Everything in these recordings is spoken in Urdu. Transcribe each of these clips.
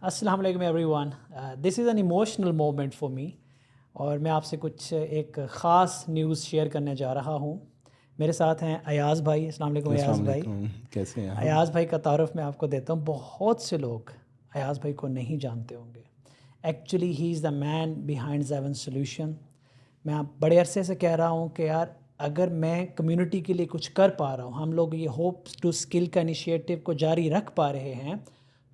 السلام علیکم every one. This is an emotional moment for me, اور میں آپ سے کچھ ایک خاص نیوز شیئر کرنے جا رہا ہوں. میرے ساتھ ہیں ایاز بھائی. السلام علیکم ایاز بھائی. کیسے ہیں؟ ایاز بھائی کا تعارف میں آپ کو دیتا ہوں. بہت سے لوگ ایاز بھائی کو نہیں جانتے ہوں گے. Actually he is the man behind Zyon solution. میں آپ بڑے عرصے سے کہہ رہا ہوں کہ یار اگر میں کمیونٹی کے لیے کچھ کر پا رہا ہوں، ہم لوگ یہ ہوپ ٹو اسکل کا انیشیٹو کو جاری رکھ پا رہے ہیں،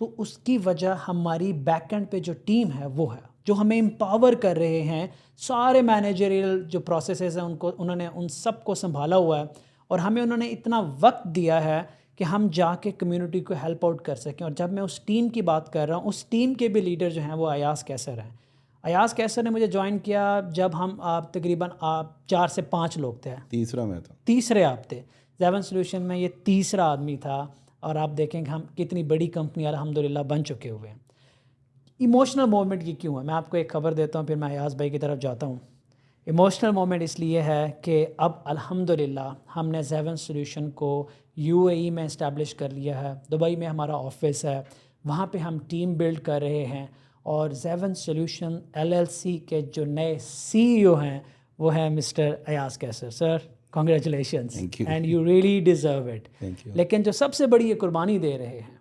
تو اس کی وجہ ہماری بیک اینڈ پہ جو ٹیم ہے وہ ہے، جو ہمیں امپاور کر رہے ہیں. سارے مینیجریل جو پروسیسز ہیں انہوں نے ان سب کو سنبھالا ہوا ہے، اور ہمیں انہوں نے اتنا وقت دیا ہے کہ ہم جا کے کمیونٹی کو ہیلپ آؤٹ کر سکیں. اور جب میں اس ٹیم کی بات کر رہا ہوں، اس ٹیم کے بھی لیڈر جو ہیں وہ ایاز کیسر ہیں. ایاز کیسر نے مجھے جوائن کیا جب ہم تقریباً 4 سے 5 لوگ تھے. تیسرا میں تھا. تیسرے آپ تھے. زیون سولوشن میں یہ تیسرا آدمی تھا، اور آپ دیکھیں کہ ہم کتنی بڑی کمپنی الحمدللہ بن چکے ہوئے ہیں. ایموشنل مومنٹ یہ کیوں ہے؟ میں آپ کو ایک خبر دیتا ہوں، پھر میں ایاز بھائی کی طرف جاتا ہوں. ایموشنل مومنٹ اس لیے ہے کہ اب الحمدللہ ہم نے زیون سولوشن کو UAE میں اسٹیبلش کر لیا ہے. دبئی میں ہمارا آفس ہے، وہاں پہ ہم ٹیم بلڈ کر رہے ہیں. اور زیون سولوشن LLC کے جو نئے CEO ہیں وہ ہیں mister Ayaz Qaiser. Sir congratulations and you really deserve it. لیکن جو سب سے بڑی یہ قربانی دے رہے ہیں،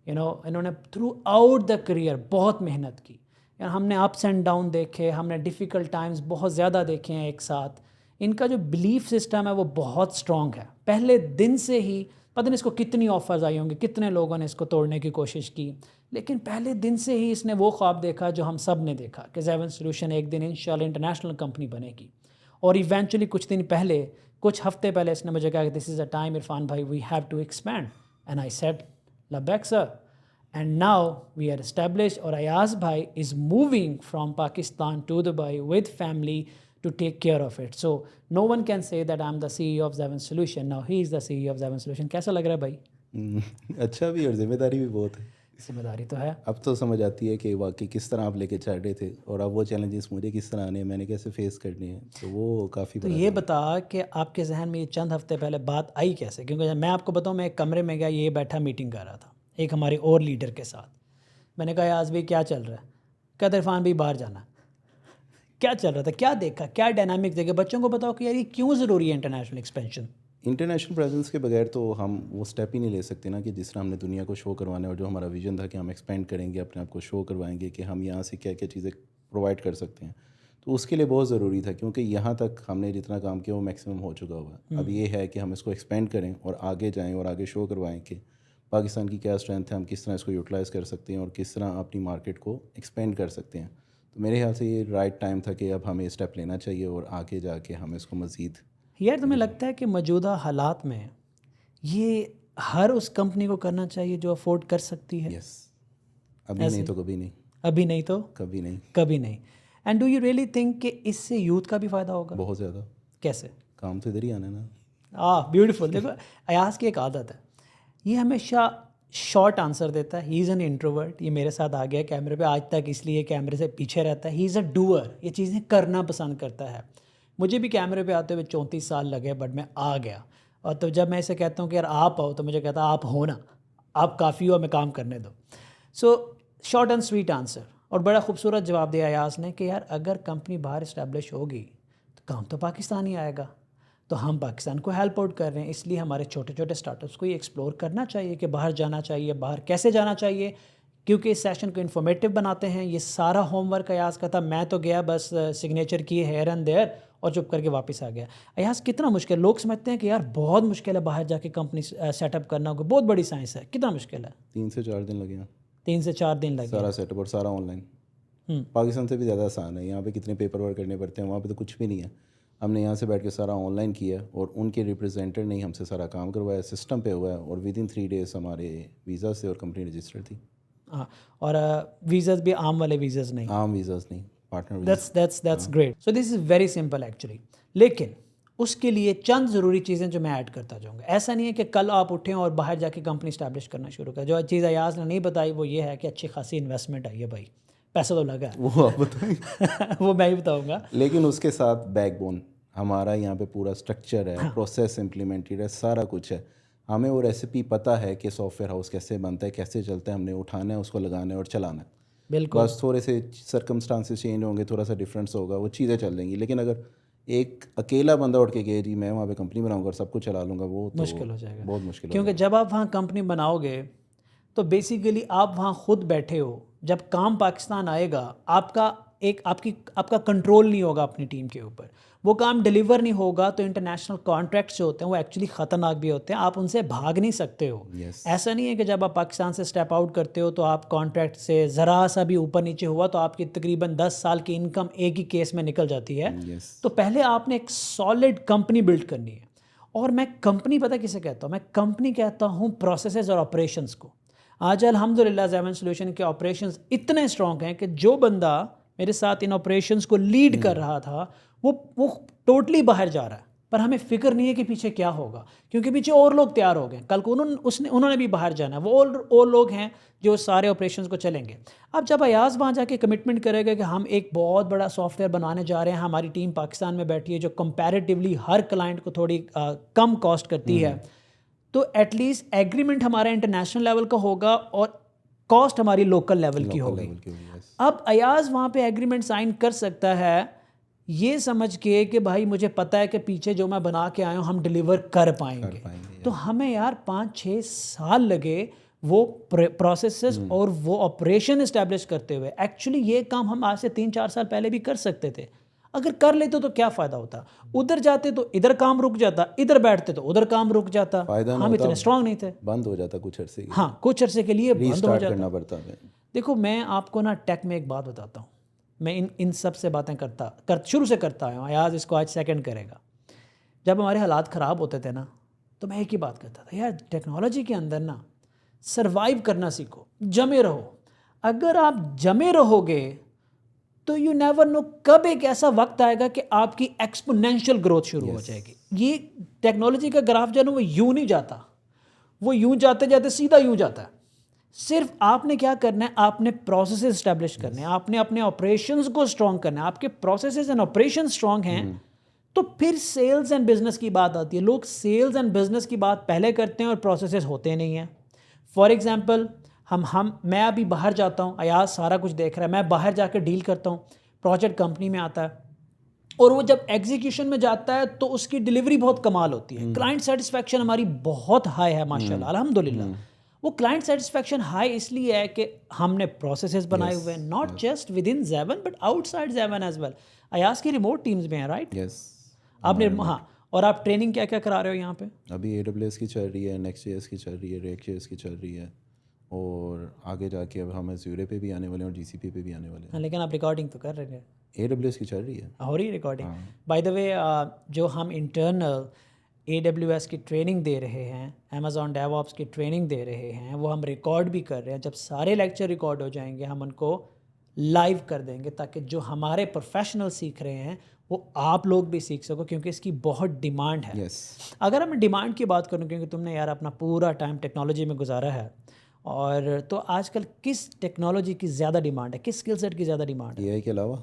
انہوں نے تھرو آؤٹ دا کریئر بہت محنت کی. ہم نے اپس اینڈ ڈاؤن دیکھے، ہم نے ڈیفیکلٹ ٹائمز بہت زیادہ دیکھے ہیں ایک ساتھ. ان کا جو بلیف سسٹم ہے وہ بہت اسٹرانگ ہے. پہلے دن سے ہی پتہ نہیں اس کو کتنی آفرز آئی ہوں گی، کتنے لوگوں نے اس کو توڑنے کی کوشش کی، لیکن پہلے دن سے ہی اس نے وہ خواب دیکھا جو ہم سب نے دیکھا کہ زیون سولوشن ایک دن انشاءاللہ انٹرنیشنل کمپنی بنے گی. اور ایونچولی کچھ ہفتے پہلے اس نے مجھے کہا کہ دس از اے ٹائم عرفان بھائی we have to expand. And I said لبیک sir. And now we are established, or Ayaz bhai is moving from Pakistan to Dubai with family to take care of it. So no one can say that I'm the CEO of Zevin Solution. Now he is the CEO of Zevin Solution. کیسا لگ رہا ہے بھائی؟ اچھا بھی، اور ذمہ داری بھی بہت ہے. ذمہ داری تو ہے. اب تو سمجھ آتی ہے کہ واقعی کس طرح آپ لے کے چل رہے تھے، اور اب وہ چیلنجز مجھے کس طرح آنے ہیں، میں نے کیسے فیس کرنے ہیں، تو وہ کافی. تو یہ بتا کہ آپ کے ذہن میں یہ چند ہفتے پہلے بات آئی کیسے؟ کیونکہ میں آپ کو بتاؤں، میں ایک کمرے میں گیا، یہ بیٹھا میٹنگ کر رہا تھا ایک ہمارے اور لیڈر کے ساتھ. میں نے کہا ایاز بھائی کیا چل رہا ہے؟ کہتے عرفان بھائی باہر جانا. کیا چل رہا تھا؟ کیا دیکھا؟ کیا ڈائنامکس دیکھے؟ بچوں کو بتاؤ کہ یار یہ کیوں ضروری ہے انٹرنیشنل ایکسپینشن. انٹرنیشنل پریزنس کے بغیر تو ہم وہ اسٹیپ ہی نہیں لے سکتے نا، کہ جس طرح ہم نے دنیا کو شو کروانا ہے، اور جو ہمارا ویژن تھا کہ ہم ایکسپینڈ کریں گے، اپنے آپ کو شو کروائیں گے کہ ہم یہاں سے کیا کیا چیزیں پرووائڈ کر سکتے ہیں. تو اس کے لیے بہت ضروری تھا، کیونکہ یہاں تک ہم نے جتنا کام کیا وہ میکسیمم ہو چکا ہوا ہے. اب یہ ہے کہ ہم اس کو ایکسپینڈ کریں اور آگے جائیں اور آگے شو کروائیں کہ پاکستان کی کیا اسٹرینتھ ہے، ہم کس طرح اس کو یوٹیلائز کر سکتے ہیں اور کس طرح اپنی مارکیٹ کو ایکسپینڈ کر سکتے ہیں. تو میرے خیال سے یہ رائٹ ٹائم تھا کہ اب ہمیں اسٹیپ لینا چاہیے اور آگے جا کے ہم اس کو مزید. یار تمہیں لگتا ہے کہ موجودہ حالات میں یہ ہر اس کمپنی کو کرنا چاہیے جو افورڈ کر سکتی ہے؟ یس. ابھی نہیں تو کبھی نہیں. ابھی نہیں تو کبھی نہیں. کبھی نہیں. And do you really think کہ اس سے یوتھ کا بھی فائدہ ہوگا؟ بہت زیادہ. کیسے؟ کام تو ادھر ہی آنا ہے نا. بیوٹیفل. دیکھو ایاز کی ایک عادت ہے، یہ ہمیشہ شارٹ آنسر دیتا ہے. ہی از این انٹروورٹ. یہ میرے ساتھ آ گیا کیمرے پہ آج تک، اس لیے کیمرے سے پیچھے رہتا ہے. ہی از اے ڈوئر. یہ چیزیں کرنا پسند کرتا ہے. مجھے بھی کیمرے پہ آتے ہوئے 34 سال لگے، بٹ میں آ گیا. اور تو جب میں اسے کہتا ہوں کہ یار آپ آؤ، تو مجھے کہتا آپ ہو نا، آپ کافی ہو، ہمیں کام کرنے دو. So short and sweet answer. اور بڑا خوبصورت جواب دیا ایاز نے کہ یار اگر کمپنی باہر اسٹیبلش ہوگی تو کام تو پاکستان ہی آئے گا. تو ہم پاکستان کو ہیلپ آؤٹ کر رہے ہیں، اس لیے ہمارے چھوٹے چھوٹے اسٹارٹ اپس کو یہ ایکسپلور کرنا چاہیے کہ باہر جانا چاہیے. باہر کیسے جانا چاہیے؟ کیونکہ اس سیشن کو انفارمیٹیو بناتے ہیں. یہ سارا ہوم ورک ایاز کا تھا. میں تو گیا بس سگنیچر کیے ہیئر اینڈ دیئر اور چپ کر کے واپس آ گیا. ایاز کتنا مشکل، لوگ سمجھتے ہیں کہ یار بہت مشکل ہے باہر جا کے کمپنی سیٹ اپ کرنا، کوئی بہت بڑی سائنس ہے. کتنا مشکل ہے؟ 3 سے 4 دن لگے ہیں. 3 سے 4 دن لگے. سارا سیٹ اپ اور سارا آن لائن. پاکستان سے بھی زیادہ آسان ہے. یہاں پہ کتنے پیپر ورک کرنے پڑتے ہیں، وہاں پہ تو کچھ بھی نہیں ہے. ہم نے یہاں سے بیٹھ کے سارا آن لائن کیا، اور ان کے ریپرزینٹیو نے ہم سے سارا کام کروایا، سسٹم پہ ہوا ہے، اور ود ان 3 days ہمارے ویزا سے اور کمپنی رجسٹر تھی. ہاں، اور ویزاز بھی عام والے ویزاز نہیں، عام ویزاز نہیں، partner visa. That's great. So this is very simple actually. لیکن اس کے لیے چند ضروری چیزیں جو میں ایڈ کرتا جاؤں گا. ایسا نہیں ہے کہ کل آپ اٹھیں اور باہر جا کے کمپنی اسٹیبلش کرنا شروع کریں. جو چیز ایاز نے نہیں بتائی وہ یہ ہے کہ اچھی خاصی انویسٹمنٹ آئی ہے بھائی، پیسہ تو لگا ہے. وہ آپ بتائیں. وہ میں ہی بتاؤں گا. لیکن اس کے ساتھ بیک بون ہمارا یہاں پہ پورا اسٹرکچر ہے، پروسیس امپلیمنٹڈ ہے، سارا کچھ ہے. ہمیں وہ ریسیپی پتہ ہے کہ سافٹ ویئر ہاؤس کیسے بنتا ہے, کیسے چلتا ہے, ہم نے اٹھانا ہے, اس کو لگانا ہے اور چلانا ہے. بالکل. بس تھوڑے سے سرکمسٹانسز چینج ہوں گے, تھوڑا سا ڈفرینس ہوگا, وہ چیزیں چل جائیں گی. لیکن اگر ایک اکیلا بندہ اٹھ کے کہ جی میں وہاں پہ کمپنی بناؤں گا اور سب کچھ چلا لوں گا, وہ تو مشکل ہو جائے گا. بہت مشکل. کیونکہ جب آپ وہاں کمپنی بناؤ گے تو بیسیکلی آپ وہاں خود بیٹھے ہو, جب کام پاکستان آئے گا آپ کا کنٹرول نہیں ہوگا اپنی ٹیم کے اوپر, وہ کام ڈیلیور نہیں ہوگا تو انٹرنیشنل کانٹریکٹس جو ہوتے ہیں وہ ایکچولی خطرناک بھی ہوتے ہیں, آپ ان سے بھاگ نہیں سکتے ہو. ایسا نہیں ہے کہ جب آپ پاکستان سے اسٹیپ آؤٹ کرتے ہو تو آپ کانٹریکٹ سے ذرا سا بھی اوپر نیچے ہوا تو آپ کی تقریباً 10 سال کی انکم ایک ہی کیس میں نکل جاتی ہے. تو پہلے آپ نے ایک سالڈ کمپنی بلڈ کرنی ہے. اور میں کمپنی پتہ کسے کہتا ہوں, میں کمپنی کہتا ہوں پروسیسز اور آپریشنز کو. آج الحمدللہ زیون سولوشن کے آپریشنز اتنے اسٹرانگ ہیں کہ جو بندہ میرے ساتھ ان آپریشنز کو لیڈ کر رہا تھا وہ ٹوٹلی باہر جا رہا ہے, پر ہمیں فکر نہیں ہے کہ پیچھے کیا ہوگا, کیونکہ پیچھے اور لوگ تیار ہو گئے, کل کو انہوں نے بھی باہر جانا ہے, وہ اور لوگ ہیں جو سارے آپریشنز کو چلیں گے. اب جب ایاز وہاں جا کے کمٹمنٹ کرے گا کہ ہم ایک بہت بڑا سافٹ ویئر بنانے جا رہے ہیں, ہماری ٹیم پاکستان میں بیٹھی ہے جو کمپیریٹیولی ہر کلائنٹ کو تھوڑی کم کاسٹ کرتی ہے, تو ایٹ لیسٹ ایگریمنٹ ہمارا انٹرنیشنل لیول کا ہوگا اور کاسٹ ہماری لوکل لیول کی ہوگی. اب ایاز وہاں پہ ایگریمنٹ سائن کر سکتا ہے یہ سمجھ کے کہ بھائی مجھے پتہ ہے کہ پیچھے جو میں بنا کے آیا ہوں ہم ڈیلیور کر پائیں گے. تو ہمیں یار 5-6 سال لگے وہ پروسیسز اور وہ آپریشن اسٹیبلش کرتے ہوئے. ایکچولی یہ کام ہم آج سے 3-4 سال پہلے بھی کر سکتے تھے. اگر کر لیتے تو کیا فائدہ ہوتا, ادھر جاتے تو ادھر کام رک جاتا, ادھر بیٹھتے تو ادھر کام رک جاتا, ہم اتنے اسٹرانگ نہیں تھے, بند ہو جاتا کچھ عرصے کے. ہاں کچھ عرصے کے لیے بند ہو جاتا. کرنا پڑتا ہے. دیکھو میں آپ کو نا ٹیک میں ایک بات بتاتا ہوں, میں ان سب سے باتیں شروع سے کرتا آیا ہوں, ایاز اس کو آج سیکنڈ کرے گا. جب ہمارے حالات خراب ہوتے تھے نا تو میں ایک ہی بات کرتا تھا, یار ٹیکنالوجی کے اندر نا سروائیو کرنا سیکھو, جمے رہو. اگر آپ جمے رہو گے تو یو نیور نو کب ایک ایسا وقت آئے گا کہ آپ کی ایکسپونینشیل گروتھ شروع ہو جائے گی. یہ ٹیکنالوجی کا گراف جو ہے نا وہ یوں نہیں جاتا, وہ یوں جاتے جاتے سیدھا یوں جاتا ہے. صرف آپ نے کیا کرنا ہے, آپ نے پروسیسز اسٹیبلش کرنے ہیں, آپ نے اپنے آپریشنز کو اسٹرانگ کرنا ہے. آپ کے پروسیسز اینڈ آپریشن اسٹرانگ ہیں تو پھر سیلز اینڈ بزنس کی بات آتی ہے. لوگ سیلز اینڈ بزنس کی بات پہلے کرتے ہیں اور پروسیسز ہوتے نہیں ہیں. فار ایگزامپل میں ابھی باہر جاتا ہوں, ایاز سارا کچھ دیکھ رہا ہے, میں باہر جا کے ڈیل کرتا ہوں, پروجیکٹ کمپنی میں آتا ہے اور وہ جب ایگزیکیوشن میں جاتا ہے تو اس کی ڈیلیوری بہت کمال ہوتی ہے. کلائنٹ سیٹسفیکشن ہماری بہت ہائی ہے ماشاءاللہ الحمدللہ. وہ کلائنٹ سیٹسفیکشن ہائی اس لیے ہے کہ ہم نے پروسیسز بنائے ہوئے ہیں, not just within Zyon but outside Zyon as well. Ayaz کی ریموٹ ٹیمز میں ہیں رائٹ, آپ نے ہاں, اور آپ ٹریننگ کیا کیا کرا رہے ہو یہاں پہ؟ ابھی AWS کی چل رہی ہے, Next.js کی چل رہی ہے, React.js کی چل رہی ہے, اور آگے جا کے اب ہم Azure پہ بھی آنے والے ہیں اور GCP پہ بھی آنے والے ہیں. لیکن آپ ریکارڈنگ تو کر رہے ہیں. AWS کی چل رہی ہے, ہو رہی ہے ریکارڈنگ. بائی دا وے جو ہم انٹرنل AWS کی ٹریننگ دے رہے ہیں, Amazon DevOps کی ٹریننگ دے رہے ہیں, وہ ہم ریکارڈ بھی کر رہے ہیں. جب سارے لیکچر ریکارڈ ہو جائیں گے ہم ان کو لائیو کر دیں گے تاکہ جو ہمارے پروفیشنل سیکھ رہے ہیں وہ آپ لوگ بھی سیکھ سکو, کیونکہ اس کی بہت ڈیمانڈ ہے. اگر ہم ڈیمانڈ کی بات کروں, کیونکہ تم نے یار اپنا پورا ٹائم ٹیکنالوجی میں گزارا ہے, اور تو آج کل کس ٹیکنالوجی کی زیادہ ڈیمانڈ ہے, کس اسکل سیٹ کی زیادہ ڈیمانڈ ہے؟ AI کے علاوہ.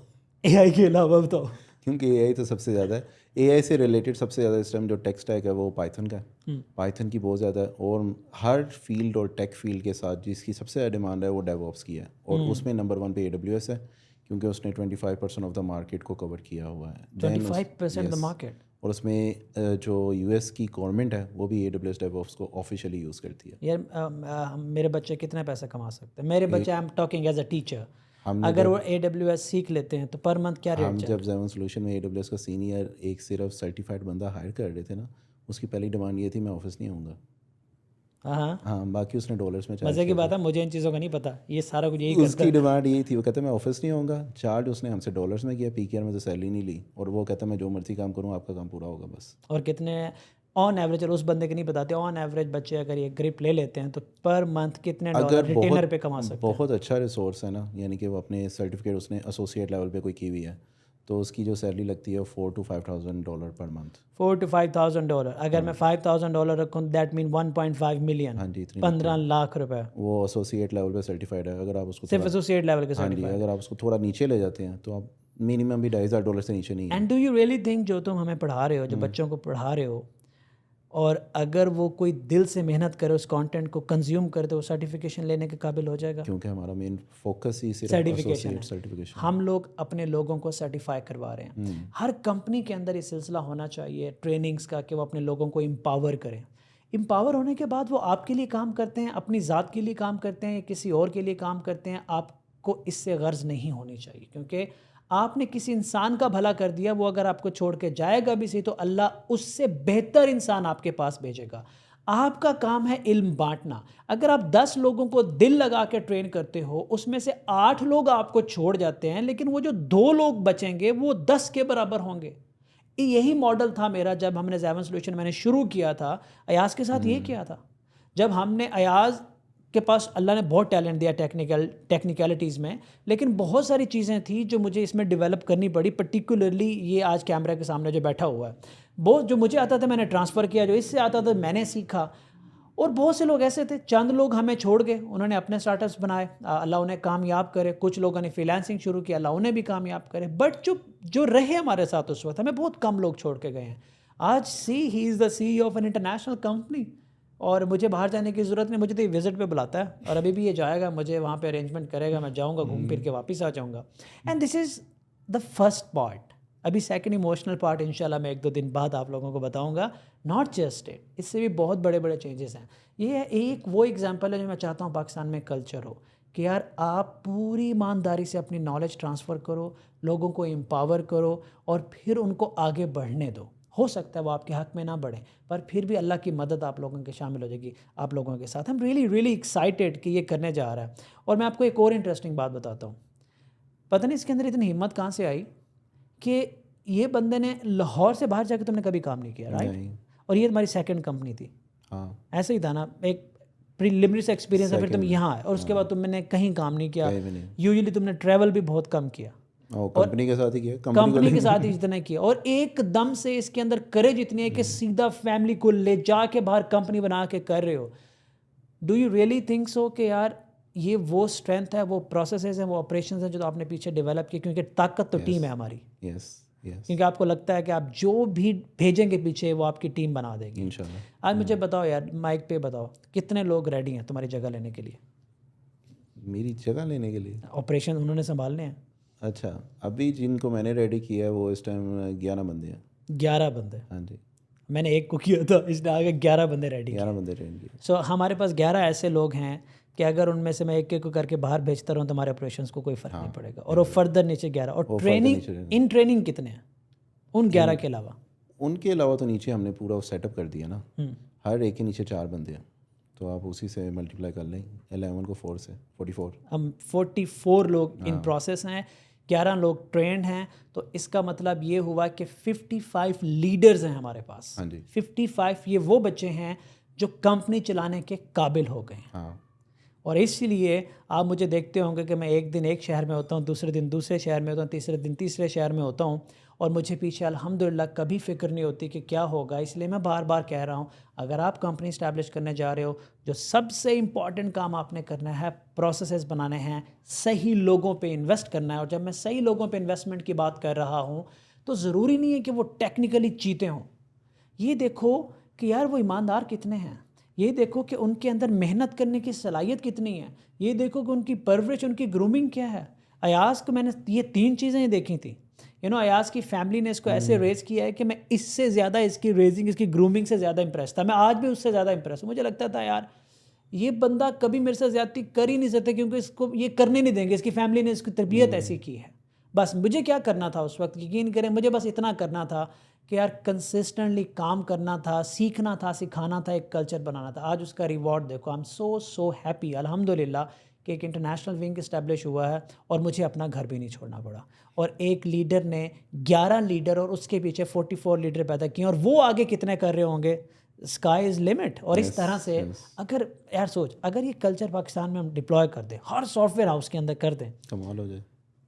AI کے علاوہ بتاؤ. کیونکہ AI تو سب سے زیادہ ہے. AI سے ریلیٹڈ سب سے زیادہ اس ٹائم جو ٹیک اسٹیک ہے وہ پائتھن کا ہے. پائتھن کی بہت زیادہ ہے, اور ہر فیلڈ اور ٹیک فیلڈ کے ساتھ جس کی سب سے زیادہ ڈیمانڈ ہے وہ DevOps کی ہے, اور اس میں نمبر 1 پہ AWS ہے, کیونکہ اس نے 25% آف دا مارکیٹ کو کور کیا ہوا ہے. 25% آف دا مارکیٹ. اور اس میں جو US کی گورنمنٹ ہے وہ بھی AWS DevOps کو آفیشیلی یوز کرتی ہے. یار میرے بچے کتنا پیسہ کما سکتے ہیں؟ میرے بچے, I am talking as a teacher, اگر وہ AWS سیکھ لیتے ہیں تو پر منتھ کیا ریٹ ہم جب زیون سولوشن میں AWS کا سینئر ایک صرف سرٹیفائڈ بندہ ہائر کر رہے تھے نا, اس کی پہلی ڈیمانڈ یہ تھی میں آفس نہیں آؤں گا. ہاں باقی اس نے ڈالرس میں چارج. مزے کی بات ہے, مجھے ان چیزوں کا نہیں پتا, یہ سارا کچھ یہی اس کی ڈیمانڈ یہی تھی. وہ کہتا ہے میں آفس نہیں آؤں گا, چارج اس نے ہم سے ڈالرس میں کیا, PKR میں سے سیلری نہیں لی, اور وہ کہتا ہے میں جو مرضی کام کروں آپ کا کام پورا ہوگا بس. اور کتنے آن ایوریج, اور اس بندے کے نہیں بتاتے, آن ایوریج بچے اگر یہ گرپ لے لیتے ہیں تو پر منتھ کتنے ڈالر ریٹینر پہ کما سکتے ہیں؟ بہت اچھا ریسورس ہے نا, یعنی کہ وہ اپنے سرٹیفکیٹ اس نے ایسوسیٹ لیول پہ کوئی کی ہوئی ہے, تو اس کی جو سیلری لگتی ہے $4,000 to $5,000 پر منتھ. $4,000 to $5,000. اگر میں $5,000 رکھوں دیٹ مین 1.5 ملین, 15 لاکھ روپے. وہ ایسوسیٹ لیول پہ سرٹیفائڈ ہے. اگر آپ اس کو صرف ایسوسیٹ لیول کے سرٹیفائڈ, اگر آپ اس کو تھوڑا نیچے لے جاتے ہیں تو آپ منیمم بھی $2,500 سے نیچے نہیں ہے. And do you really think جو تم ہمیں پڑھا رہے ہو, جو بچوں کو پڑھا رہے ہو, اور اگر وہ کوئی دل سے محنت کرے اس کانٹینٹ کو کنزیوم کرے تو وہ سرٹیفکیشن لینے کے قابل ہو جائے گا. کیونکہ ہمارا مین فوکس ہی صرف سرٹیفکیشن ایسوسیٹ سرٹیفکیشن. ہم لوگ اپنے لوگوں کو سرٹیفائی کروا رہے ہیں. ہر کمپنی کے اندر یہ سلسلہ ہونا چاہیے ٹریننگز کا کہ وہ اپنے لوگوں کو امپاور کریں. امپاور ہونے کے بعد وہ آپ کے لیے کام کرتے ہیں, اپنی ذات کے لیے کام کرتے ہیں یا کسی اور کے لیے کام کرتے ہیں, آپ کو اس سے غرض نہیں ہونی چاہیے. کیونکہ آپ نے کسی انسان کا بھلا کر دیا, وہ اگر آپ کو چھوڑ کے جائے گا بھی صحیح تو اللہ اس سے بہتر انسان آپ کے پاس بھیجے گا. آپ کا کام ہے علم بانٹنا. اگر آپ 10 لوگوں کو دل لگا کے ٹرین کرتے ہو, اس میں سے 8 لوگ آپ کو چھوڑ جاتے ہیں, لیکن وہ جو 2 لوگ بچیں گے وہ 10 کے برابر ہوں گے. یہی ماڈل تھا میرا جب ہم نے زیون سولوشن میں نے شروع کیا تھا. ایاز کے ساتھ یہ کیا تھا, جب ہم نے ایاز کے پاس اللہ نے بہت ٹیلنٹ دیا ٹیکنیکلٹیز میں, لیکن بہت ساری چیزیں تھیں جو مجھے اس میں ڈیولپ کرنی پڑی. پرٹیکولرلی یہ آج کیمرہ کے سامنے جو بیٹھا ہوا ہے, بہت جو مجھے آتا تھا میں نے ٹرانسفر کیا, جو اس سے آتا تھا میں نے سیکھا. اور بہت سے لوگ ایسے تھے, چند لوگ ہمیں چھوڑ گئے, انہوں نے اپنے اسٹارٹ اپس بنائے, اللہ انہیں کامیاب کرے. کچھ لوگوں نے فری لانسنگ شروع کیا, اللہ انہیں بھی کامیاب کرے. بٹ جو رہے ہمارے ساتھ اس وقت, ہمیں بہت کم لوگ چھوڑ کے گئے ہیں. آج ہی is the CEO of an international company, اور مجھے باہر جانے کی ضرورت نہیں, مجھے تو یہ وزٹ پہ بلاتا ہے, اور ابھی بھی یہ جائے گا, مجھے وہاں پہ ارینجمنٹ کرے گا, میں جاؤں گا, گھوم پھر کے واپس آ جاؤں گا. And this is the first part. ابھی سیکنڈ ایموشنل پارٹ انشاءاللہ میں 1-2 دن بعد آپ لوگوں کو بتاؤں گا. ناٹ جسٹ اٹ, اس سے بھی بہت بڑے بڑے چینجز ہیں. یہ ایک وہ ایگزامپل ہے جو میں چاہتا ہوں پاکستان میں کلچر ہو کہ یار آپ پوری ایمانداری سے اپنی نالج ٹرانسفر کرو, لوگوں کو امپاور کرو, اور پھر ان کو آگے بڑھنے دو. ہو سکتا ہے وہ آپ کے حق میں نہ بڑھیں, پر پھر بھی اللہ کی مدد آپ لوگوں کے شامل ہو جائے گی آپ لوگوں کے ساتھ. ہم ریئلی ایکسائٹیڈ کہ یہ کرنے جا رہا ہے. اور میں آپ کو ایک اور انٹرسٹنگ بات بتاتا ہوں. پتہ نہیں اس کے اندر اتنی ہمت کہاں سے آئی کہ یہ بندے نے لاہور سے باہر جا کے تم نے کبھی کام نہیں کیا, رائٹ؟ اور یہ تمہاری سیکنڈ کمپنی تھی. ہاں ایسا ہی تھا نا, ایک پریلیمنری سے ایکسپیرینس ہے, پھر تم یہاں آئے, اور اس کے بعد تم نے کہیں کام نہیں کیا. یوزلی تم نے ٹریول بھی بہت کم کیا, کمپنی کے ساتھ ہی کیا, کمپنی کے ساتھ ہی اتنا کیا, اور ایک دم سے اس کے اندر کریج اتنی ہے کہ سیدھا فیملی کو لے جا کے باہر کمپنی بنا کے کر رہے ہو. Do you really think so کہ یار یہ وہ اسٹرینتھ ہے, وہ پروسیسز ہیں, وہ آپریشنز ہیں جو آپ نے پیچھے ڈیولپ کی, کیونکہ طاقت تو ٹیم ہے ہماری. کیونکہ آپ کو لگتا ہے کہ آپ جو بھی بھیجیں گے پیچھے وہ آپ کی ٹیم بنا دے گی انشاءاللہ. آج مجھے بتاؤ یار, مائک پہ بتاؤ, کتنے لوگ ریڈی ہیں تمہاری جگہ لینے کے لیے؟ میری جگہ لینے کے لیے آپریشن انہوں نے سنبھالنے ہیں. اچھا, ابھی جن کو میں نے ریڈی کیا ہے وہ اس ٹائم 11 بندے ہیں. 11 بندے؟ ہاں جی, میں نے ایک کو کیا تھا, اس نے آگے 11 بندے ریڈی. 11 بندے ریڈی. سو ہمارے پاس 11 ایسے لوگ ہیں کہ اگر ان میں سے میں ایک ایک کو کر کے باہر بھیجتا رہوں تو ہمارے آپریشنس کو کوئی فرق نہیں پڑے گا. اور وہ فردر نیچے 11, اور ٹریننگ کتنے ہیں ان 11 کے علاوہ؟ ان کے علاوہ تو نیچے ہم نے پورا سیٹ اپ کر دیا نا, ہر ایک کے نیچے 4 بندے ہیں, تو آپ اسی سے ملٹیپلائی کر لیں, 11 کو 4 سے 44. ہم 44 لوگ ان پروسیس ہیں, 11 لوگ ٹرینڈ ہیں. تو اس کا مطلب یہ ہوا کہ 55 لیڈرز ہیں ہمارے پاس. 55 یہ وہ بچے ہیں جو کمپنی چلانے کے قابل ہو گئے ہیں. اور اس لیے آپ مجھے دیکھتے ہوں گے کہ میں ایک دن ایک شہر میں ہوتا ہوں, دوسرے دن دوسرے شہر میں ہوتا ہوں, تیسرے دن تیسرے شہر میں ہوتا ہوں, اور مجھے پیچھے الحمدللہ کبھی فکر نہیں ہوتی کہ کیا ہوگا. اس لیے میں بار بار کہہ رہا ہوں, اگر آپ کمپنی اسٹیبلش کرنے جا رہے ہو, جو سب سے امپورٹنٹ کام آپ نے کرنا ہے پروسیسز بنانے ہیں, صحیح لوگوں پہ انویسٹ کرنا ہے. اور جب میں صحیح لوگوں پہ انویسٹمنٹ کی بات کر رہا ہوں تو ضروری نہیں ہے کہ وہ ٹیکنیکلی چیتے ہوں. یہ دیکھو کہ یار وہ ایماندار کتنے ہیں, یہ دیکھو کہ ان کے اندر محنت کرنے کی صلاحیت کتنی ہے, یہ دیکھو کہ ان کی پرورش, ان کی گرومنگ کیا ہے. ایاز کو میں نے یہ 3 چیزیں ہی دیکھی تھیں. ایاز کی فیملی نے اس کو ایسے ریز کیا ہے کہ میں اس سے زیادہ اس کی ریزنگ, اس کی گرومنگ سے زیادہ امپریس تھا. میں آج بھی اس سے زیادہ امپریس ہوں. مجھے لگتا تھا یار یہ بندہ کبھی میرے سے زیادتی کر ہی نہیں سکتے, کیونکہ اس کو یہ کرنے نہیں دیں گے, اس کی فیملی نے اس کی تربیت ایسی کی ہے. بس مجھے کیا کرنا تھا اس وقت, یقین کریں مجھے بس اتنا کرنا تھا کہ یار کنسسٹنٹلی کام کرنا تھا, سیکھنا تھا, سکھانا تھا, ایک کلچر بنانا تھا. آج اس کا ریوارڈ دیکھو. آئی ایم سو ہیپی الحمدللہ کہ ایک انٹرنیشنل ونگ اسٹیبلش ہوا ہے, اور مجھے اپنا گھر بھی نہیں چھوڑنا پڑا. اور ایک لیڈر نے 11 لیڈر اور اس کے پیچھے 44 لیڈر پیدا کیے, اور وہ آگے کتنے کر رہے ہوں گے, اسکائی از لمٹ. اور اس طرح سے اگر یار سوچ, اگر یہ کلچر پاکستان میں ہم ڈپلوائے کر دیں, ہر سافٹ ویئر ہاؤس کے اندر کر دیں, کمال ہو جائے,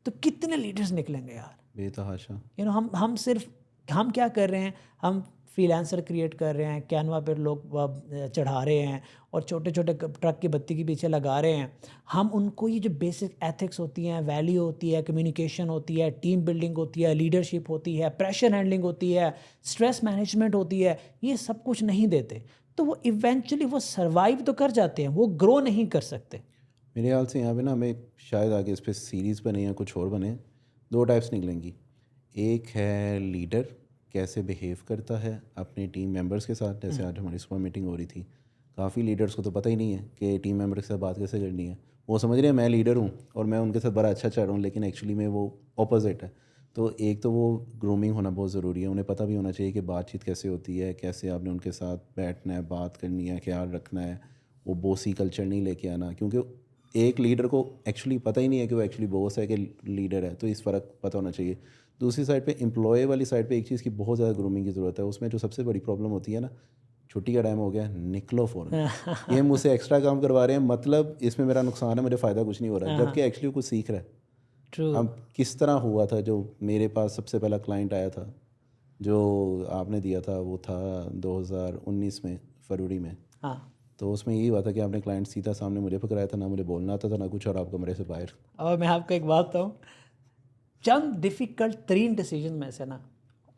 تو کتنے لیڈرز نکلیں گے یار. بے تحاشا. ہم صرف ہم کیا کر رہے ہیں, ہم فری لانسر کریٹ کر رہے ہیں, کینوا پہ لوگ چڑھا رہے ہیں اور چھوٹے چھوٹے ٹرک کی بتی کے پیچھے لگا رہے ہیں. ہم ان کو یہ جو بیسک ایتھکس ہوتی ہیں, ویلیو ہوتی ہے, کمیونیکیشن ہوتی ہے, ٹیم بلڈنگ ہوتی ہے, لیڈرشپ ہوتی ہے, پریشر ہینڈلنگ ہوتی ہے, اسٹریس مینجمنٹ ہوتی ہے, یہ سب کچھ نہیں دیتے تو وہ ایونچولی وہ سروائیو تو کر جاتے ہیں, وہ گرو نہیں کر سکتے. میرے خیال سے یہاں پہ نا ہمیں شاید آگے اس پہ سیریز بنے یا کچھ اور بنے, 2 ٹائپس نکلیں گی. ایک ہے لیڈر کیسے بیہیو کرتا ہے اپنے ٹیم ممبرس کے ساتھ. جیسے آج ہماری صبح میٹنگ ہو رہی تھی, کافی لیڈرس کو تو پتہ ہی نہیں ہے کہ ٹیم ممبر کے ساتھ بات کیسے کرنی ہے. وہ سمجھ رہے ہیں میں لیڈر ہوں اور میں ان کے ساتھ بڑا اچھا چل رہا ہوں, لیکن ایکچولی میں وہ اپوزٹ ہے. تو ایک تو وہ گرومنگ ہونا بہت ضروری ہے. انہیں پتہ بھی ہونا چاہیے کہ بات چیت کیسے ہوتی ہے, کیسے آپ نے ان کے ساتھ بیٹھنا ہے, بات کرنی ہے, خیال رکھنا ہے. وہ بوسی کلچر نہیں لے کے آنا, کیونکہ ایک لیڈر کو ایکچولی پتہ ہی نہیں ہے کہ وہ ایکچولی بوس ہے کہ لیڈر ہے. تو اس فرق پتہ ہونا چاہیے. دوسری سائڈ پہ امپلائی والی سائڈ پہ ایک چیز کی بہت زیادہ گرومنگ کی ضرورت ہے. اس میں جو سب سے بڑی پرابلم ہوتی ہے نا, چھٹی کا ٹائم ہو گیا, نکلو فوراً. یہ مجھ سے ایکسٹرا کام کروا رہے ہیں, مطلب اس میں میرا نقصان ہے, مجھے فائدہ کچھ نہیں ہو رہا ہے, جبکہ ایکچولی کچھ سیکھ رہا ہے. اب کس طرح ہوا تھا جو میرے پاس سب سے پہلا کلائنٹ آیا تھا جو آپ نے دیا تھا, وہ تھا 2019 میں فروری میں. تو اس میں یہی ہوا تھا کہ آپ نے کلائنٹ سیدھا سامنے مجھے پکڑایا تھا, نہ مجھے بولنا آتا تھا نہ کچھ, اور آپ کمرے سے باہر. اور میں آپ کو ایک بات بتاؤں, چند ڈیفیکلٹ ترین ڈیسیجن میں سے نا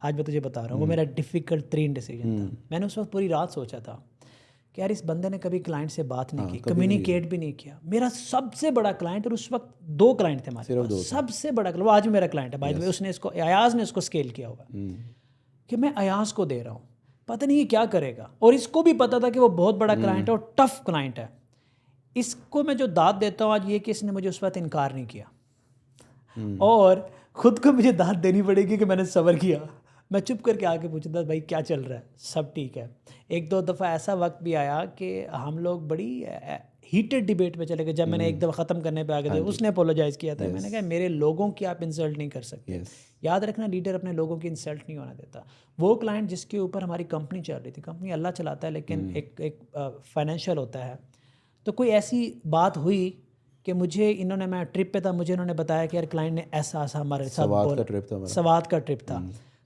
آج میں تجھے بتا رہا ہوں, وہ میرا ڈیفیکلٹ ترین ڈیسیجن تھا. میں نے اس وقت پوری رات سوچا تھا کہ یار اس بندے نے کبھی کلائنٹ سے بات نہیں کی, کمیونیکیٹ بھی نہیں کیا. میرا سب سے بڑا کلائنٹ, اور اس وقت 2 کلائنٹ تھے ہمارے پاس, سب سے بڑا, وہ آج بھی میرا کلائنٹ ہے بائی دی وے. اس نے اس کو, ایاز نے اس کو اسکیل کیا ہوا کہ میں ایاز کو دے رہا ہوں, پتہ نہیں یہ کیا کرے گا, اور اس کو بھی پتہ تھا کہ وہ بہت بڑا کلائنٹ ہے اور ٹف کلائنٹ ہے. اس کو میں جو داد دیتا ہوں آج یہ کہ اس نے مجھے اس وقت انکار نہیں کیا, اور خود کو مجھے داد دینی پڑے گی کہ میں نے صبر کیا. میں چپ کر کے آ کے پوچھتا تھا بھائی کیا چل رہا ہے, سب ٹھیک ہے. 1-2 دفعہ ایسا وقت بھی آیا کہ ہم لوگ بڑی ہیٹڈ ڈیبیٹ میں چلے گئے. جب میں نے ایک دفعہ ختم کرنے پہ آ گئے, اس نے اپولوجائز کیا تھا. میں نے کہا میرے لوگوں کی آپ انسلٹ نہیں کر سکتے. یاد رکھنا, لیڈر اپنے لوگوں کی انسلٹ نہیں ہونا دیتا. وہ کلائنٹ جس کے اوپر ہماری کمپنی چل رہی تھی, کمپنی اللہ چلاتا ہے لیکن ایک فائنینشیل ہوتا ہے, تو کوئی ایسی بات ہوئی کہ مجھے انہوں نے, میں ٹرپ پہ تھا, مجھے انہوں نے بتایا کہ یار کلائنٹ نے ایسا ہمارے ساتھ سوات کا ٹرپ تھا.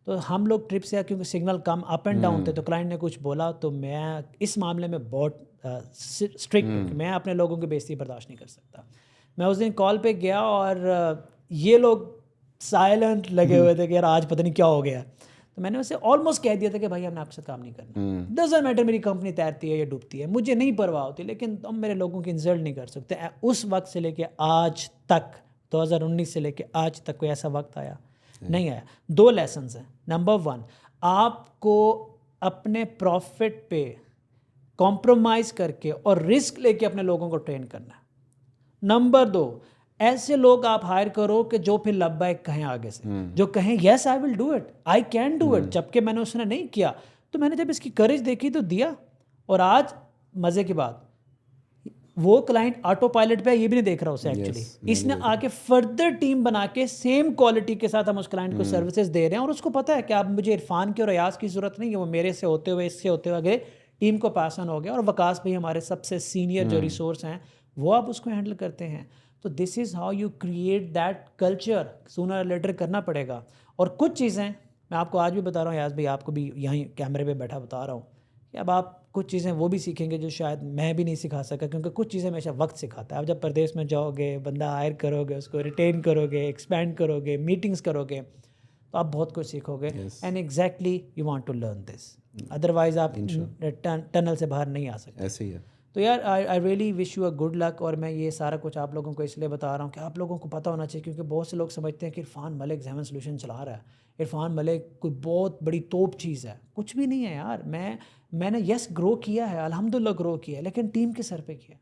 تو ہم لوگ ٹرپ سے, کیونکہ signal come up and down تھے, تو کلائنٹ نے کچھ بولا تو میں اس معاملے میں بہت اسٹرکٹ ہوں کہ میں اپنے لوگوں کی بےعزتی برداشت نہیں کر سکتا. میں اس دن کال پہ گیا اور یہ لوگ سائلنٹ لگے ہوئے تھے کہ یار آج پتہ نہیں کیا ہو گیا. تو میں نے اسے آلموسٹ کہہ دیا تھا کہ بھائی ہم نے آپ کے ساتھ کام نہیں کرنا. ڈزنٹ میٹر میری کمپنی تیرتی ہے یا ڈوبتی ہے, مجھے نہیں پرواہ ہوتی, لیکن تم میرے لوگوں کی انسلٹ نہیں کر سکتے. اس وقت سے لے کے آج تک, 2019 سے لے کے آج تک کوئی ایسا وقت آیا نہیں آیا. 2 لیسنز ہیں. نمبر 1, آپ کو اپنے پروفٹ پہ کمپرومائز کر کے اور رسک لے کے اپنے لوگوں کو ٹرین کرنا ہے. نمبر 2, ایسے لوگ آپ ہائر کرو کہ جو پھر لبیک کہیں آگے سے, جو کہیں yes I will do it, I can do it. جب کہ میں نے اس نے نہیں کیا, تو میں نے جب اس کی کریج دیکھی تو دیا. اور آج مزے کی بات, وہ کلائنٹ آٹو پائلٹ پہ یہ بھی نہیں دیکھ رہا اسے ایکچولی. اس نے آ کے فردر ٹیم بنا کے سیم کوالٹی کے ساتھ ہم اس کلائنٹ کو سروسز دے رہے ہیں, اور اس کو پتہ ہے کہ اب مجھے عرفان کی اور ایاز کی ضرورت نہیں ہے, وہ میرے سے ہوتے ہوئے, اس سے ہوتے ہوئے ٹیم کو پاس آن ہو گیا. اور وکاس بھائی ہمارے سب سے سینئر جو ریسورس ہیں وہ آپ اس کو ہینڈل کرتے ہیں. تو this is how you create that culture. Sooner later کرنا پڑے گا. اور کچھ چیزیں میں آپ کو آج بھی بتا رہا ہوں, یاز بھائی آپ کو بھی یہیں کیمرے پہ بیٹھا بتا رہا ہوں کہ اب آپ کچھ چیزیں وہ بھی سیکھیں گے جو شاید میں بھی نہیں سکھا سکا, کیونکہ کچھ چیزیں ہمیشہ وقت سکھاتا ہے. آپ جب پردیس میں جاؤ گے, بندہ ہائر کرو گے, اس کو ریٹین کرو گے, ایکسپینڈ کرو گے, میٹنگس کرو گے, تو آپ بہت کچھ سیکھو گے. And exactly you want to learn this, otherwise آپ ٹنل سے باہر نہیں آ سکتے. ایسے ہی ہے. تو یار I really wish you a good luck. اور میں یہ سارا کچھ آپ لوگوں کو اس لیے بتا رہا ہوں کہ آپ لوگوں کو پتہ ہونا چاہیے, کیونکہ بہت سے لوگ سمجھتے ہیں کہ عرفان ملک زیون سولوشن چلا رہا ہے, عرفان ملک کوئی بہت بڑی توپ چیز ہے. کچھ بھی نہیں ہے یار. میں نے یس گرو کیا ہے, الحمدللہ گرو کیا ہے, لیکن ٹیم کے سر پہ کیا.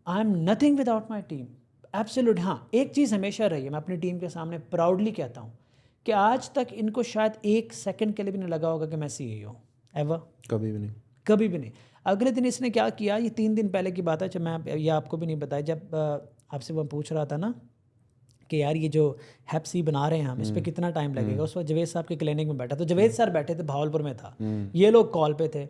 I am nothing without my team, absolute. ہاں ایک چیز ہمیشہ رہی ہے, میں اپنی ٹیم کے سامنے پراؤڈلی کہتا ہوں کہ آج تک ان کو شاید 1 سیکنڈ کے لیے بھی نہیں لگا ہوگا کہ میں CEO ہوں. ایور, کبھی بھی نہیں, کبھی بھی نہیں. اگلے دن اس نے کیا کیا, یہ 3 دن پہلے کی بات ہے, جب میں یہ آپ کو بھی نہیں بتایا, جب آپ سے وہ پوچھ رہا تھا نا کہ یار یہ جو ہیپ سی بنا رہے ہیں ہم, اس پہ کتنا ٹائم لگے گا. اس وقت جوید صاحب کے کلینک میں بیٹھا, تو جوید سر بیٹھے تھے, بھاولپور میں تھا, یہ لوگ کال پہ تھے.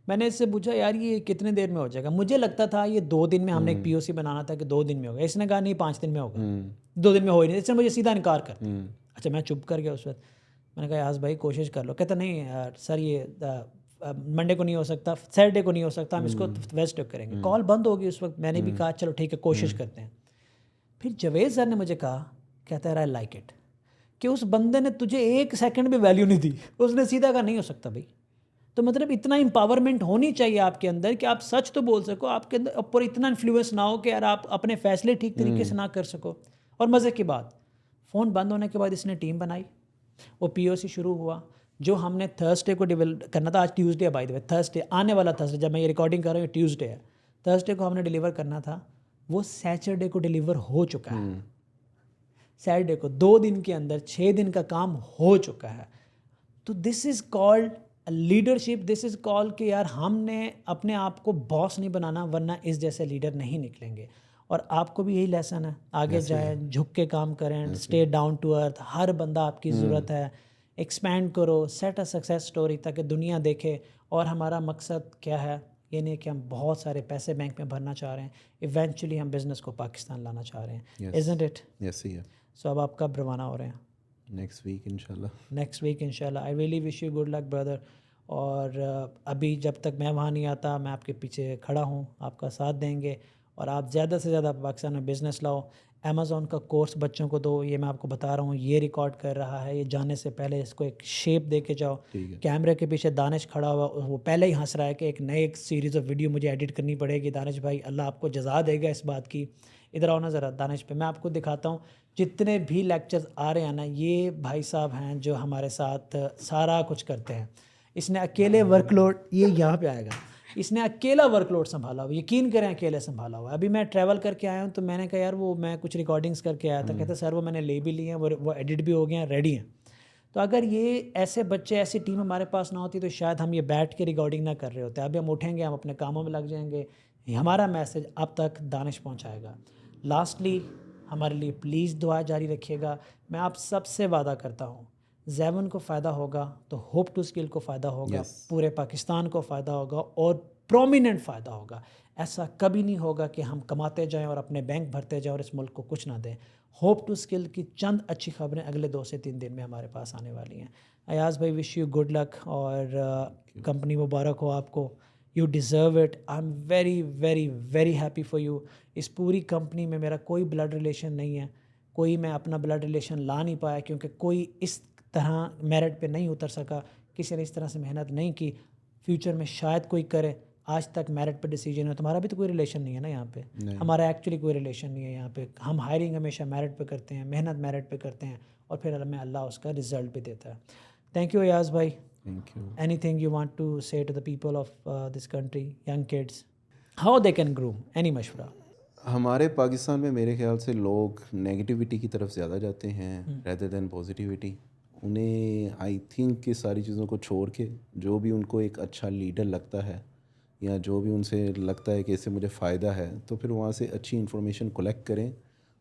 میں نے اس سے پوچھا یار یہ کتنے دیر میں ہو جائے گا. مجھے لگتا تھا یہ 2 دن میں, ہم نے ایک POC بنانا تھا کہ 2 دن میں ہوگا. اس نے کہا نہیں 5 دن میں ہوگا. 2 دن میں ہو ہی نہیں. اس نے مجھے سیدھا انکار کر دیا. اچھا میں چپ کر گیا اس وقت. میں نے کہا ایاز بھائی کوشش کر لو. کہتا نہیں سر یہ منڈے کو نہیں ہو سکتا, سیٹرڈے کو نہیں ہو سکتا, ہم اس کو ویسٹ کریں گے. کال بند ہوگی اس وقت. میں نے بھی کہا چلو ٹھیک ہے کوشش کرتے ہیں. پھر جاوید سر نے مجھے کہا, کہتا ہے آئی لائک اٹ, کہ اس بندے نے تجھے 1 سیکنڈ بھی ویلیو نہیں دی. اس نے سیدھا کہا نہیں ہو سکتا بھائی. تو مطلب اتنا امپاورمنٹ ہونی چاہیے آپ کے اندر کہ آپ سچ تو بول سکو, آپ کے اندر اوپر اتنا انفلوئنس نہ ہو کہ یار آپ اپنے فیصلے ٹھیک طریقے سے نہ کر سکو. اور مزے کی بات, فون بند ہونے کے بعد اس نے ٹیم بنائی, وہ پی او سی شروع ہوا. جو ہم نے تھرسڈے کو کرنا تھا, آج ٹیوزڈے ہے بائی دا وے, تھرسڈے آنے والا تھرسڈے, جب میں یہ ریکارڈنگ کر رہا ہوں ٹیوزڈے ہے, تھرسڈے کو ہم نے ڈیلیور کرنا تھا, وہ سیچرڈے کو ڈیلیور ہو چکا ہے. سیٹرڈے کو 2 دن کے اندر 6 دن کا کام ہو چکا ہے. تو دس از کالڈ لیڈرشپ, دس از کال کہ یار ہم نے اپنے آپ کو باس نہیں بنانا, ورنہ اس جیسے لیڈر نہیں نکلیں گے. اور آپ کو بھی یہی لیسن ہے, آگے جائیں, جھک کے کام کریں, اسٹے ڈاؤن ٹو ارتھ, ہر بندہ آپ کی ضرورت ہے, ایکسپینڈ کرو, سیٹ اے سکسیس اسٹوری تاکہ دنیا دیکھے. اور ہمارا مقصد کیا ہے, یہ نہیں کہ ہم بہت سارے پیسے بینک میں بھرنا چاہ رہے ہیں, ایونچولی ہم بزنس کو پاکستان لانا چاہ رہے ہیں. Isn't it? یس ہی ہے. سو اب آپ کب روانہ ہو رہے ہیں؟ نیکسٹ ویک انشاءاللہ. نیکسٹ ویک انشاءاللہ. I really wish you good luck brother. اور ابھی جب تک میں وہاں نہیں آتا, میں آپ کے پیچھے کھڑا ہوں, آپ کا ساتھ دیں گے, اور آپ زیادہ سے زیادہ پاکستان میں بزنس لاؤ. امیزون کا کورس بچوں کو دو, یہ میں آپ کو بتا رہا ہوں, یہ ریکارڈ کر رہا ہے, یہ جانے سے پہلے اس کو ایک شیپ دے کے جاؤ. کیمرے کے پیچھے دانش کھڑا ہوا, وہ پہلے ہی ہنس رہا ہے کہ ایک سیریز آف ویڈیو مجھے ایڈٹ کرنی پڑے گی. دانش بھائی اللہ آپ کو جزا دے گا اس بات کی. ادھر آؤ نا ذرا دانش پہ, میں آپ کو دکھاتا ہوں جتنے بھی لیکچرز آ رہے ہیں نا, یہ بھائی صاحب ہیں جو ہمارے ساتھ سارا کچھ کرتے ہیں. اس نے اکیلے ورک لوڈ, یہ یہاں پہ آئے گا, اس نے اکیلا ورک لوڈ سنبھالا ہوا, یقین کریں اکیلے سنبھالا ہوا. ابھی میں ٹریول کر کے آیا ہوں, تو میں نے کہا یار وہ میں کچھ ریکارڈنگس کر کے آیا تھا. کہتے سر وہ میں نے لے بھی لی ہیں, وہ ایڈٹ بھی ہو گئے ہیں, ریڈی ہیں. تو اگر یہ ایسے بچے, ایسی ٹیم ہمارے پاس نہ ہوتی تو شاید ہم یہ بیٹھ کے ریکارڈنگ نہ کر رہے ہوتے. ابھی ہم اٹھیں گے, ہم اپنے کاموں میں لگ جائیں گے. ہمارا میسج اب تک دانش پہنچائے گا. لاسٹلی ہمارے لیے پلیز دعا جاری رکھیے گا. میں آپ سب سے وعدہ کرتا ہوں, زیون کو فائدہ ہوگا تو ہوپ ٹو اسکل کو فائدہ ہوگا, پورے پاکستان کو فائدہ ہوگا, اور پرومیننٹ فائدہ ہوگا. ایسا کبھی نہیں ہوگا کہ ہم کماتے جائیں اور اپنے بینک بھرتے جائیں اور اس ملک کو کچھ نہ دیں. ہوپ ٹو اسکل کی چند اچھی خبریں اگلے 2 سے 3 دن میں ہمارے پاس آنے والی ہیں. ایاز بھائی وش یو گڈ لک, اور کمپنی مبارک ہو آپ کو. You deserve it. I am very very very happy for you. اس پوری کمپنی میں میرا کوئی بلڈ ریلیشن نہیں ہے, کوئی میں اپنا بلڈ ریلیشن لا نہیں پایا, کیونکہ کوئی اس طرح میرٹ پہ نہیں اتر سکا, کسی نے اس طرح سے محنت نہیں کی. فیوچر میں شاید کوئی کرے. آج تک میرٹ پہ ڈیسیجن ہے. تمہارا بھی تو کوئی ریلیشن نہیں ہے نا یہاں پہ, ہمارا ایکچولی کوئی ریلیشن نہیں ہے یہاں پہ. ہم ہائرنگ ہمیشہ میرٹ پہ کرتے ہیں, محنت میرٹ پہ کرتے ہیں, اور پھر ہمیں اللہ اس کا رزلٹ بھی دیتا ہے. تھینک یو ایاز بھائی. Thank you. Any thing you want to سے to the people of this country, young kids, how they can groom, any مشورہ؟ ہمارے پاکستان میں میرے خیال سے لوگ نیگیٹیوٹی کی طرف زیادہ جاتے ہیں ریدر دین پازیٹیوٹی. انہیں آئی تھنک کہ ساری چیزوں کو چھوڑ کے جو بھی ان کو ایک اچھا لیڈر لگتا ہے, یا جو بھی ان سے لگتا ہے کہ اس سے مجھے فائدہ ہے, تو پھر وہاں سے اچھی انفارمیشن کلیکٹ کریں,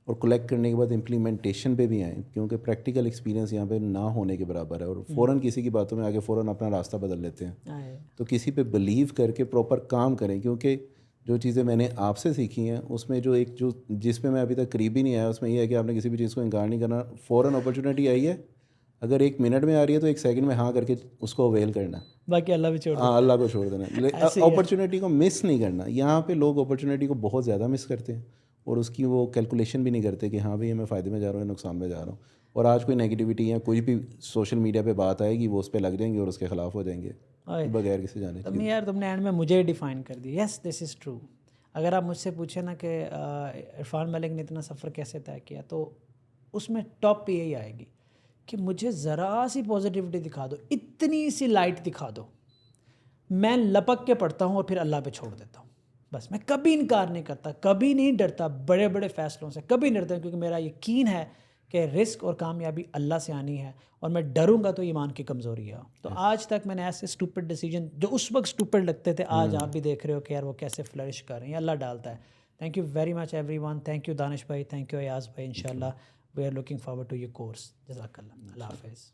اور کلیکٹ کرنے کے بعد امپلیمنٹیشن پہ بھی آئیں, کیونکہ پریکٹیکل ایکسپیرینس یہاں پہ نہ ہونے کے برابر ہے. اور فوراً کسی کی باتوں میں آگے فوراً اپنا راستہ بدل لیتے ہیں. تو کسی پہ بلیو کر کے پراپر کام کریں, کیونکہ جو چیزیں میں نے آپ سے سیکھی ہیں اس میں جو جس میں میں ابھی تک قریب ہی نہیں آیا, اس میں یہ ہے کہ آپ نے کسی بھی چیز کو انکار نہیں کرنا. فوراً اپرچونیٹی آئی ہے, اگر 1 منٹ میں آ رہی ہے تو 1 سیکنڈ میں ہاں کر کے اس کو اویل کرنا, باقی اللہ بھی چھوڑ ہاں اللہ کو چھوڑ دینا. اپرچونیٹی کو مس نہیں کرنا. یہاں پہ لوگ اپرچونیٹی کو بہت زیادہ مس کرتے ہیں, اور اس کی وہ کیلکولیشن بھی نہیں کرتے کہ ہاں بھئی میں فائدے میں جا رہا ہوں یا نقصان میں جا رہا ہوں. اور آج کوئی نیگیٹیوٹی یا کوئی بھی سوشل میڈیا پہ بات آئے گی, وہ اس پہ لگ جائیں گے اور اس کے خلاف ہو جائیں گے بغیر کسی جانے کے. یار تم نے اینڈ میں مجھے ڈیفائن کر دی. یس دس از ٹرو. اگر آپ مجھ سے پوچھیں نا کہ عرفان ملک نے اتنا سفر کیسے طے کیا, تو اس میں ٹاپ پہ یہی آئے گی کہ مجھے ذرا سی پازیٹیوٹی دکھا دو, اتنی سی لائٹ دکھا دو, میں لپک کے پڑھتا ہوں اور پھر اللہ پہ چھوڑ دیتا ہوں. بس میں کبھی انکار نہیں کرتا, کبھی نہیں ڈرتا بڑے بڑے فیصلوں سے, کبھی نہیں ڈرتا, کیونکہ میرا یقین ہے کہ رزق اور کامیابی اللہ سے آنی ہے, اور میں ڈروں گا تو ایمان کی کمزوری ہے. تو آج تک میں نے ایسے اسٹوپڈ ڈیسیجن جو اس وقت اسٹوپڈ لگتے تھے, آج آپ بھی دیکھ رہے ہو کہ یار وہ کیسے فلرش کر رہے ہیں, اللہ ڈالتا ہے. Thank you very much everyone. Thank you Danish بھائی, تھینک یو ایاز بھائی. ان شاء اللہ we are looking forward to your course. جزاک اللہ. اللہ حافظ.